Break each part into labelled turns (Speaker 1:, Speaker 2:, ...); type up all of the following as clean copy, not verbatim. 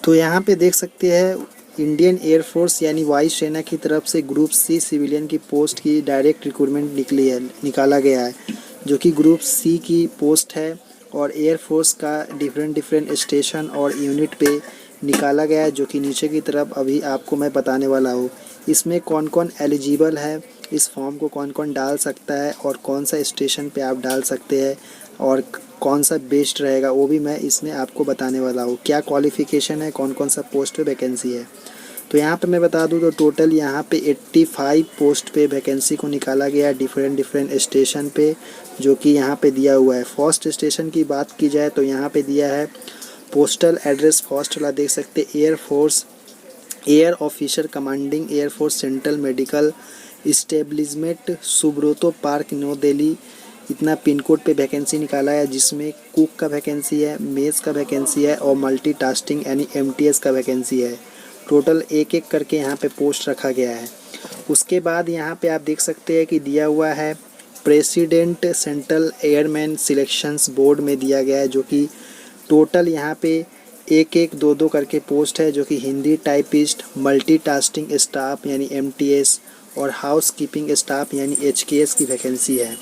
Speaker 1: तो यहाँ पे देख सकते हैं इंडियन एयरफोर्स यानी वायुसेना की तरफ से ग्रुप सी सिविलियन की पोस्ट की डायरेक्ट रिक्रूटमेंट निकाला गया है, जो कि ग्रुप सी की पोस्ट है और एयरफोर्स का डिफरेंट स्टेशन और यूनिट पे निकाला गया है, जो कि नीचे की तरफ अभी आपको मैं बताने वाला हूँ। इसमें कौन कौन एलिजिबल है, इस फॉर्म को कौन कौन डाल सकता है और कौन सा स्टेशन पे आप डाल सकते हैं और कौन सा बेस्ट रहेगा वो भी मैं इसमें आपको बताने वाला हूँ। क्या क्वालिफ़िकेशन है, कौन कौन सा पोस्ट पे वैकेंसी है। तो यहाँ पे मैं बता दूँ तो टोटल यहाँ पे 85 पोस्ट पे वैकेंसी को निकाला गया है डिफरेंट स्टेशन पे, जो कि यहाँ पे दिया हुआ है। फर्स्ट स्टेशन की बात की जाए तो यहाँ पे दिया है पोस्टल एड्रेस फर्स्ट वाला देख सकते air force air officer commanding air force central medical establishment Subroto Park New Delhi. इतना पिन कोड पे वैकेंसी निकाला है, जिसमें कुक का वैकेंसी है, मेस का वैकेंसी है और मल्टीटास्किंग यानी एमटीएस का वैकेंसी है। टोटल एक एक करके यहाँ पे पोस्ट रखा गया है। उसके बाद यहाँ पे आप देख सकते हैं कि दिया हुआ है president central airman selections board में दिया गया है, जो कि टोटल यहाँ पे एक एक दो दो करके पोस्ट है, जो कि हिंदी टाइपिस्ट, मल्टीटास्किंग स्टाफ यानी एमटीएस और हाउस कीपिंग स्टाफ यानी एचकेएस की वैकेंसी है।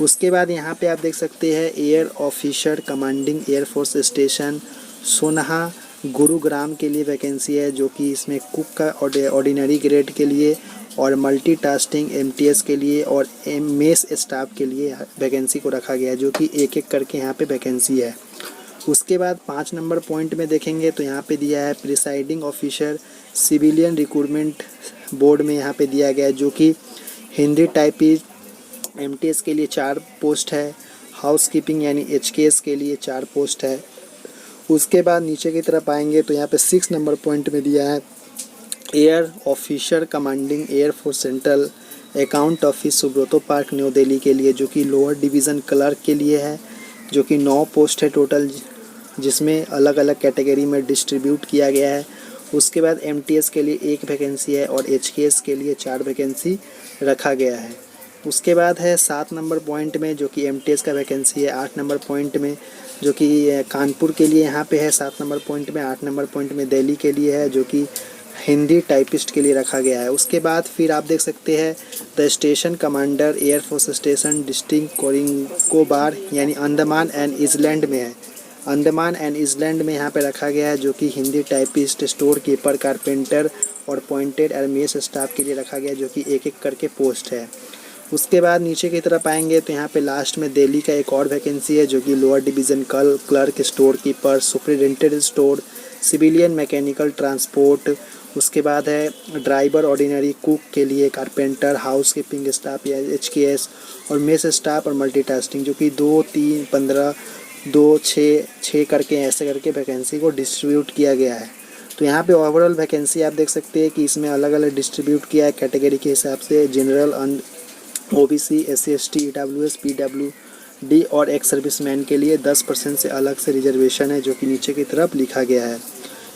Speaker 1: उसके बाद यहाँ पे आप देख सकते हैं air officer commanding air force station सोनहा गुरुग्राम के लिए वैकेंसी है, जो कि इसमें कुक का ऑर्डिनरी ग्रेड के लिए और मल्टीटास्किंग एमटीएस के लिए और मेस स्टाफ के लिए वैकेंसी को रखा गया है, जो कि एक एक करके यहाँ पे वैकेंसी है। उसके बाद 5 नंबर पॉइंट में देखेंगे तो यहाँ पे दिया है presiding officer civilian recruitment board में यहाँ पे दिया गया है, जो कि हिंदी टाइपिस्ट एमटीएस के लिए 4 पोस्ट है, हाउस कीपिंग यानी एचकेएस के लिए 4 पोस्ट है। उसके बाद नीचे की तरफ आएंगे तो यहाँ पे 6 नंबर पॉइंट में दिया है air officer commanding air force central account office Subroto Park New Delhi के लिए, जो कि लोअर डिवीज़न क्लर्क के लिए है, जो कि 9 पोस्ट है टोटल, जिसमें अलग अलग कैटेगरी में डिस्ट्रीब्यूट किया गया है। उसके बाद एमटीएस के लिए 1 वैकेंसी है और एचकेएस के लिए 4 वैकेंसी रखा गया है। उसके बाद है 7 नंबर पॉइंट में, जो कि एमटीएस का वैकेंसी है। 8 नंबर पॉइंट में जो कि कानपुर के लिए यहाँ पे है 7 नंबर पॉइंट में। 8 नंबर पॉइंट में दिल्ली के लिए है, जो कि हिंदी टाइपिस्ट के लिए रखा गया है। उसके बाद फिर आप देख सकते हैं the station commander air force station district कोरिकोबार यानी अंडमान एंड आइलैंड में है। अंडमान एंड आइलैंड में यहाँ पे रखा गया है, जो कि Hindi typist, store keeper, carpenter और पॉइंटेड एरमेस स्टाफ के लिए रखा गया है, जो कि एक एक करके पोस्ट है। उसके बाद नीचे की तरफ आएंगे तो यहाँ पे लास्ट में दिल्ली का एक और वैकेंसी है, जो कि lower division clerk, store keeper, superintendent store, civilian mechanical transport. उसके बाद है ड्राइवर ऑर्डिनरी कुक के लिए, कारपेंटर, हाउस कीपिंग स्टाफ या एचकेएस और मेस स्टाफ और मल्टीटास्किंग, जो कि 2, 3, 15, 2, 6 करके ऐसे करके वैकेंसी को डिस्ट्रीब्यूट किया गया है। तो यहाँ पे ओवरऑल वैकेंसी आप देख सकते हैं कि इसमें अलग अलग डिस्ट्रीब्यूट किया है कैटेगरी के हिसाब से। General, OBC, SC, ST, EWS, PWD और एक्स सर्विसमैन के लिए 10% से अलग से रिजर्वेशन है, जो कि नीचे की तरफ लिखा गया है।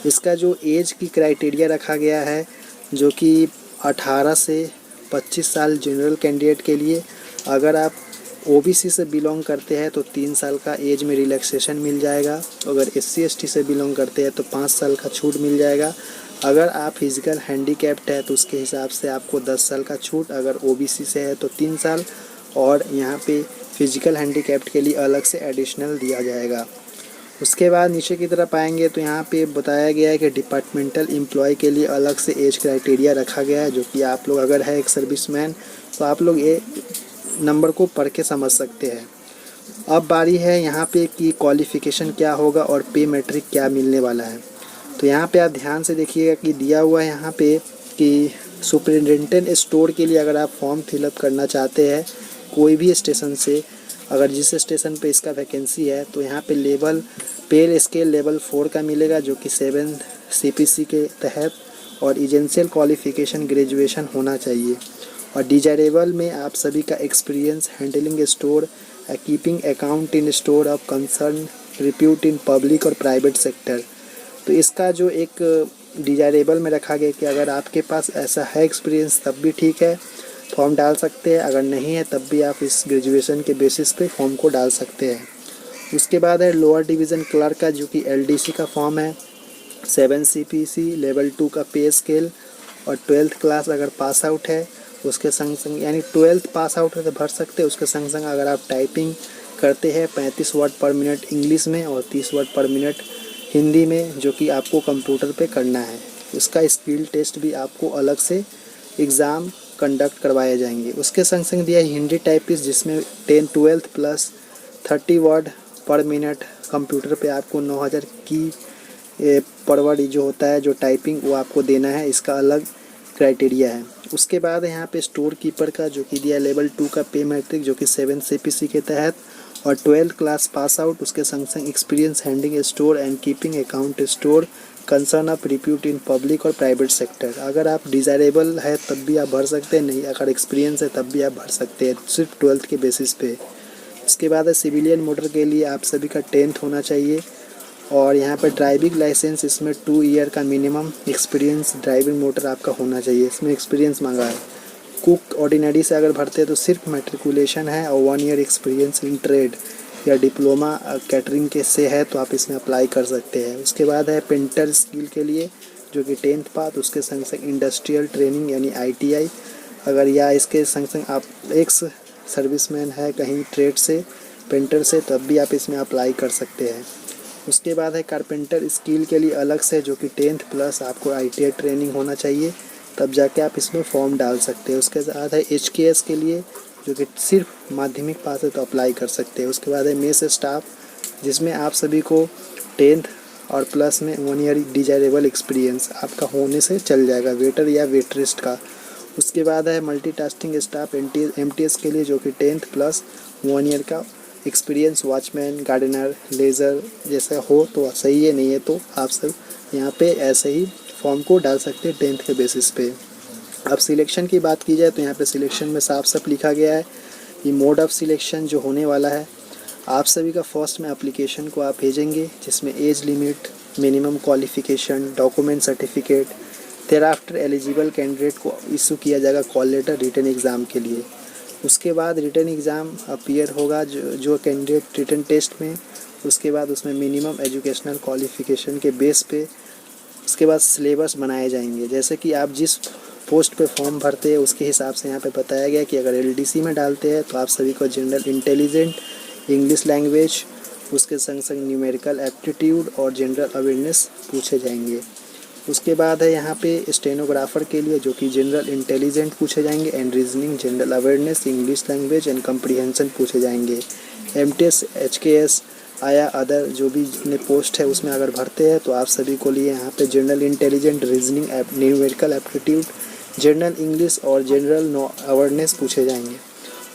Speaker 1: इसका जो एज की क्राइटेरिया रखा गया है, जो कि 18 से 25 साल जनरल कैंडिडेट के लिए। अगर आप ओबीसी से बिलोंग करते हैं तो 3 साल का एज में रिलैक्सेशन मिल जाएगा। अगर एससी एसटी से बिलोंग करते हैं तो 5 साल का छूट मिल जाएगा। अगर आप फिजिकल हैंडीकैप्ड है तो उसके हिसाब से आपको 10 साल का छूट, अगर ओबीसी से है तो 3 साल, और यहाँ पे फिजिकल हैंडीकैप्ड के लिए अलग से एडिशनल दिया जाएगा। उसके बाद नीचे की तरफ आएंगे तो यहाँ पे बताया गया है कि डिपार्टमेंटल एम्प्लॉय के लिए अलग से एज क्राइटेरिया रखा गया है, जो कि आप लोग अगर है एक सर्विसमैन तो आप लोग ये नंबर को पढ़ के समझ सकते हैं। अब बारी है यहाँ पे कि क्वालिफ़िकेशन क्या होगा और पे मैट्रिक क्या मिलने वाला है। तो यहाँ पे आप ध्यान से देखिएगा कि दिया हुआ है यहाँ पे कि सुपरिटेंडेंट स्टोर के लिए अगर आप फॉर्म फिलअप करना चाहते हैं कोई भी स्टेशन से, अगर जिस स्टेशन पे इसका वैकेंसी है, तो यहाँ पे लेवल पे स्केल लेवल 4 का मिलेगा, जो कि 7 सीपीसी के तहत, और एजेंशियल क्वालिफ़िकेशन ग्रेजुएशन होना चाहिए। और डिजायरेबल में आप सभी का experience handling store, keeping account in store of concern, repute in public और प्राइवेट सेक्टर। तो इसका जो एक डिजायरेबल में रखा गया कि अगर आपके पास ऐसा है एक्सपीरियंस तब भी ठीक है, फॉर्म डाल सकते हैं। अगर नहीं है तब भी आप इस ग्रेजुएशन के बेसिस पे फॉर्म को डाल सकते हैं। उसके बाद है लोअर डिवीज़न क्लर्क का, जो कि एलडीसी का फॉर्म है। 7 CPC लेवल 2 का पे स्केल और 12th क्लास अगर पास आउट है उसके संग संग, यानी 12th पास आउट है तो भर सकते हैं। उसके संग संग अगर आप टाइपिंग करते हैं 35 वर्ड पर मिनट इंग्लिश में और 30 वर्ड पर मिनट हिंदी में, जो कि आपको कंप्यूटर पे करना है। उसका स्किल टेस्ट भी आपको अलग से एग्ज़ाम कंडक्ट करवाए जाएंगे। उसके संग संग दिया है हिंदी टाइपिस्ट, जिसमें 10-12 प्लस 30 वर्ड पर मिनट कंप्यूटर पे आपको 9000 की पर वर्ड जो होता है जो टाइपिंग वो आपको देना है। इसका अलग क्राइटेरिया है। उसके बाद यहाँ पे स्टोर कीपर का जो कि दिया लेवल 2 का पे मैट्रिक जो कि 7 CPC के तहत और 12th क्लास पास आउट। उसके संग संग experience handling store and keeping account store concern of repute in public और प्राइवेट सेक्टर। अगर आप डिज़ायरेबल है तब भी आप भर सकते हैं, नहीं अगर एक्सपीरियंस है तब भी आप भर सकते हैं, सिर्फ 12th के बेसिस पे। उसके बाद है सिविलियन मोटर के लिए आप सभी का 10th होना चाहिए और यहाँ पर ड्राइविंग लाइसेंस, इसमें 2 ईयर का मिनिमम एक्सपीरियंस ड्राइविंग मोटर आपका होना चाहिए, इसमें एक्सपीरियंस मांगा है। कुक ऑर्डिनरी से अगर भरते हैं तो सिर्फ मैट्रिकुलेशन है और 1 ईयर एक्सपीरियंस इन ट्रेड या डिप्लोमा कैटरिंग के से है तो आप इसमें अप्लाई कर सकते हैं। उसके बाद है पेंटर स्किल के लिए जो कि 10th पास। उसके संग संग इंडस्ट्रियल ट्रेनिंग यानी ITI अगर या इसके संग संग आप एक्स सर्विसमैन है कहीं ट्रेड से पेंटर से तब भी आप इसमें अप्लाई कर सकते हैं। उसके बाद है कारपेंटर स्किल के लिए अलग से जो कि 10th प्लस आपको ITI ट्रेनिंग होना चाहिए, तब जाके आप इसमें फॉर्म डाल सकते हैं। उसके बाद है HKS के लिए जो कि सिर्फ माध्यमिक पास है तो अप्लाई कर सकते हैं। उसके बाद है मेस स्टाफ जिसमें आप सभी को 10th और प्लस में 1 ईयर डिजायरेबल एक्सपीरियंस आपका होने से चल जाएगा, वेटर या वेटरिस्ट का। उसके बाद है मल्टीटास्किंग स्टाफ MTS के लिए जो कि 10th प्लस 1 ईयर का एक्सपीरियंस वॉचमैन गार्डनर लेज़र जैसा हो तो सही है, नहीं है तो आप सब यहाँ पे ऐसे ही फॉर्म को डाल सकते हैं 10th के बेसिस पे। अब सिलेक्शन की बात की जाए तो यहाँ पे सिलेक्शन में साफ साफ लिखा गया है कि मोड ऑफ सिलेक्शन जो होने वाला है आप सभी का फर्स्ट में एप्लीकेशन को आप भेजेंगे जिसमें age limit minimum qualification document certificate, thereafter eligible candidate को इशू किया जाएगा कॉल लेटर रिटन एग्ज़ाम के लिए। उसके बाद रिटन एग्ज़ाम अपीयर होगा जो कैंडिडेट रिटन टेस्ट में, उसके बाद उसमें मिनिमम एजुकेशनल क्वालिफिकेशन के बेस पे उसके बाद सिलेबस बनाए जाएंगे। जैसे कि आप जिस पोस्ट पे फॉर्म भरते हैं उसके हिसाब से यहाँ पे बताया गया कि अगर LDC में डालते हैं तो आप सभी को जनरल इंटेलिजेंट इंग्लिश लैंग्वेज उसके संग संग न्यूमेरिकल एप्टीट्यूड और जनरल अवेयरनेस पूछे जाएंगे। उसके बाद है यहाँ पे स्टेनोग्राफर के लिए जो कि जनरल इंटेलिजेंट पूछे जाएंगे and reasoning general awareness English language and comprehension पूछे जाएंगे। MTS HKS आया अदर जो भी जितने पोस्ट है उसमें अगर भरते हैं तो आप सभी को लिए यहाँ पे general intelligent reasoning numerical aptitude general English और जनरल अवेयरनेस पूछे जाएंगे।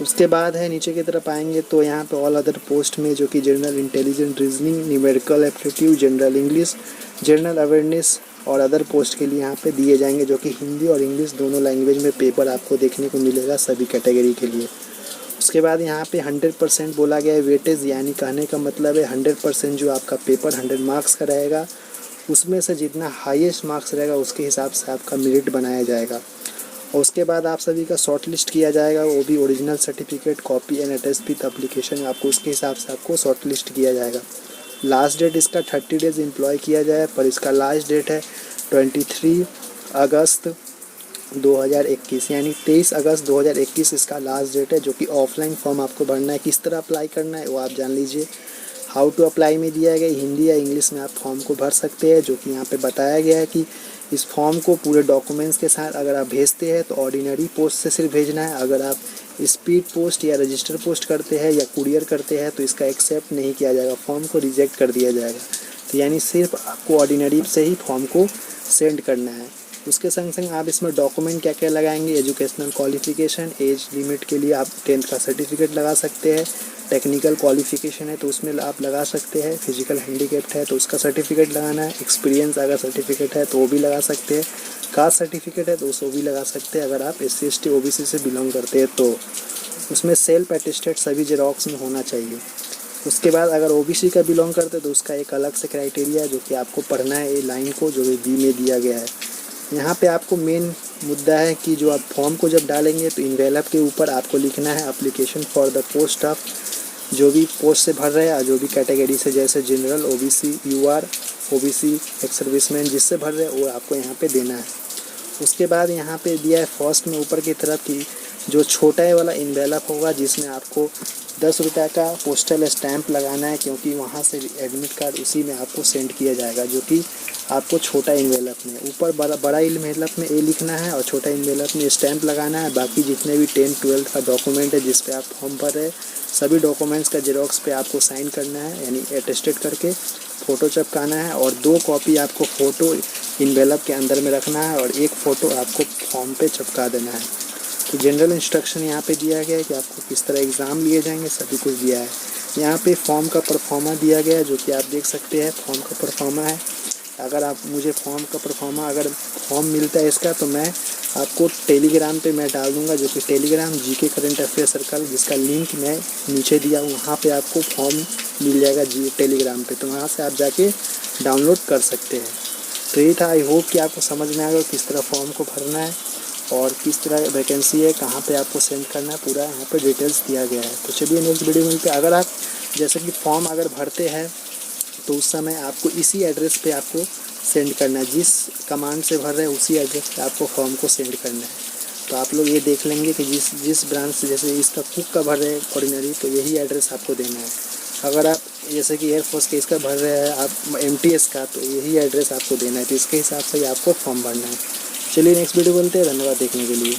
Speaker 1: उसके बाद है नीचे की तरफ आएंगे तो यहाँ पे ऑल अदर पोस्ट में जो कि general intelligent reasoning numerical aptitude general English general awareness और अदर पोस्ट के लिए यहाँ पे दिए जाएंगे जो कि हिंदी और इंग्लिश दोनों लैंग्वेज में पेपर आपको देखने को मिलेगा सभी कैटेगरी के लिए। उसके बाद यहाँ पे 100% बोला गया है वेटेज, यानी कहने का मतलब है 100% जो आपका पेपर 100 मार्क्स का रहेगा उसमें से जितना हाईएस्ट मार्क्स रहेगा उसके हिसाब से आपका मेरिट बनाया जाएगा। और उसके बाद आप सभी का शॉर्ट लिस्ट किया जाएगा, वो भी original certificate copy and attach with application आपको उसके हिसाब से आपको शॉर्ट लिस्ट किया जाएगा। लास्ट डेट इसका 30 डेज एम्प्लॉय किया जाए पर इसका लास्ट डेट है 23 अगस्त 2021 यानी 23 अगस्त 2021 इसका लास्ट डेट है, जो कि ऑफलाइन फॉर्म आपको भरना है। किस तरह अप्लाई करना है वो आप जान लीजिए। हाउ टू अप्लाई में दिया गया हिंदी या इंग्लिश में आप फॉर्म को भर सकते हैं, जो कि यहाँ पे बताया गया है कि इस फॉर्म को पूरे डॉक्यूमेंट्स के साथ अगर आप भेजते हैं तो ऑर्डिनरी पोस्ट से सिर्फ भेजना है। अगर आप स्पीड पोस्ट या रजिस्टर पोस्ट करते हैं या कुरियर करते हैं तो इसका एक्सेप्ट नहीं किया जाएगा, फॉर्म को रिजेक्ट कर दिया जाएगा। तो यानी सिर्फ आपको ऑर्डिनरी से ही फॉर्म को सेंड करना है। उसके संग संग आप इसमें डॉक्यूमेंट क्या क्या लगाएंगे, एजुकेशनल क्वालिफिकेशन, एज लिमिट के लिए आप 10th का सर्टिफिकेट लगा सकते हैं, टेक्निकल क्वालिफिकेशन है तो उसमें आप लगा सकते हैं, फिजिकल हैंडीकैप्ड है तो उसका सर्टिफिकेट लगाना है, एक्सपीरियंस अगर सर्टिफिकेट है तो वो भी लगा सकते हैं, कास्ट सर्टिफिकेट है तो उसको भी लगा सकते हैं। अगर आप SC ST OBC से बिलोंग करते हैं तो उसमें सेल्फ अटेस्टेड सभी जेरॉक्स में होना चाहिए। उसके बाद अगर OBC का बिलोंग करते हैं तो उसका एक अलग से क्राइटेरिया है जो कि आपको पढ़ना है, ये लाइन को जो B में दिया गया है। यहाँ पे आपको मेन मुद्दा है कि जो आप फॉर्म को जब डालेंगे तो इन्वेलप के ऊपर आपको लिखना है application for the post of जो भी पोस्ट से भर रहे हैं, जो भी कैटेगरी से, जैसे general OBC UR OBC ex serviceman जिससे भर रहे वो आपको यहाँ पे देना है। उसके बाद यहाँ पे दिया है फर्स्ट में ऊपर की तरफ की जो छोटा वाला इन्वेलप होगा जिसमें आपको 10 रुपये का पोस्टल स्टैंप लगाना है, क्योंकि वहाँ से एडमिट कार्ड उसी में आपको सेंड किया जाएगा, जो कि आपको छोटा इन्वेलप में ऊपर बड़ा इन्वेलप में ए लिखना है और छोटा इन्वेलप में स्टैंप लगाना है। बाकी जितने भी 10-12 का डॉक्यूमेंट है जिस पे आप फॉर्म भर रहे हैं सभी डॉक्यूमेंट्स का जेरोक्स पे आपको साइन करना है, यानी अटेस्टेड करके फ़ोटो चिपकाना है और 2 कॉपी आपको फ़ोटो इन्वेलप के अंदर में रखना है और 1 फ़ोटो आपको फॉर्म पे चिपका देना है। तो जनरल इंस्ट्रक्शन यहाँ पे दिया गया है कि आपको किस तरह एग्ज़ाम लिए जाएंगे, सभी कुछ दिया है। यहाँ पे फॉर्म का परफॉर्मा दिया गया है जो कि आप देख सकते हैं फॉर्म का परफॉर्मा है। अगर आप मुझे फॉर्म का परफॉर्मा अगर फॉर्म मिलता है इसका तो मैं आपको टेलीग्राम पे मैं डाल दूँगा, जो कि Telegram GK current affair circle जिसका लिंक मैं नीचे दिया हूँ, वहाँ पे आपको फॉर्म मिल जाएगा जी टेलीग्राम पे, तो वहाँ से आप जाके डाउनलोड कर सकते हैं। तो ये था, आई होप कि आपको समझ में आ गया किस तरह फॉर्म को भरना है और किस तरह वैकेंसी है, कहाँ पे आपको सेंड करना है, पूरा यहाँ पे डिटेल्स दिया गया है। तो चलिए नेक्स्ट वीडियो मिलते हैं। अगर आप जैसे कि फॉर्म अगर भरते हैं तो उस समय आपको इसी एड्रेस पे आपको सेंड करना है, जिस कमांड से भर रहे हैं उसी एड्रेस पे आपको फॉर्म को सेंड करना है। तो आप लोग ये देख लेंगे कि जिस ब्रांच से जैसे इसका कुक का भर रहे हैं ऑर्डिनरी तो यही एड्रेस आपको देना है। अगर आप जैसे कि एयरफोर्स के इसका भर रहे हैं आप MTS का तो यही एड्रेस आपको देना है, तो इसके हिसाब से ही आपको फॉर्म भरना है। चलिए नेक्स्ट वीडियो बोलते हैं। धन्यवाद देखने के लिए।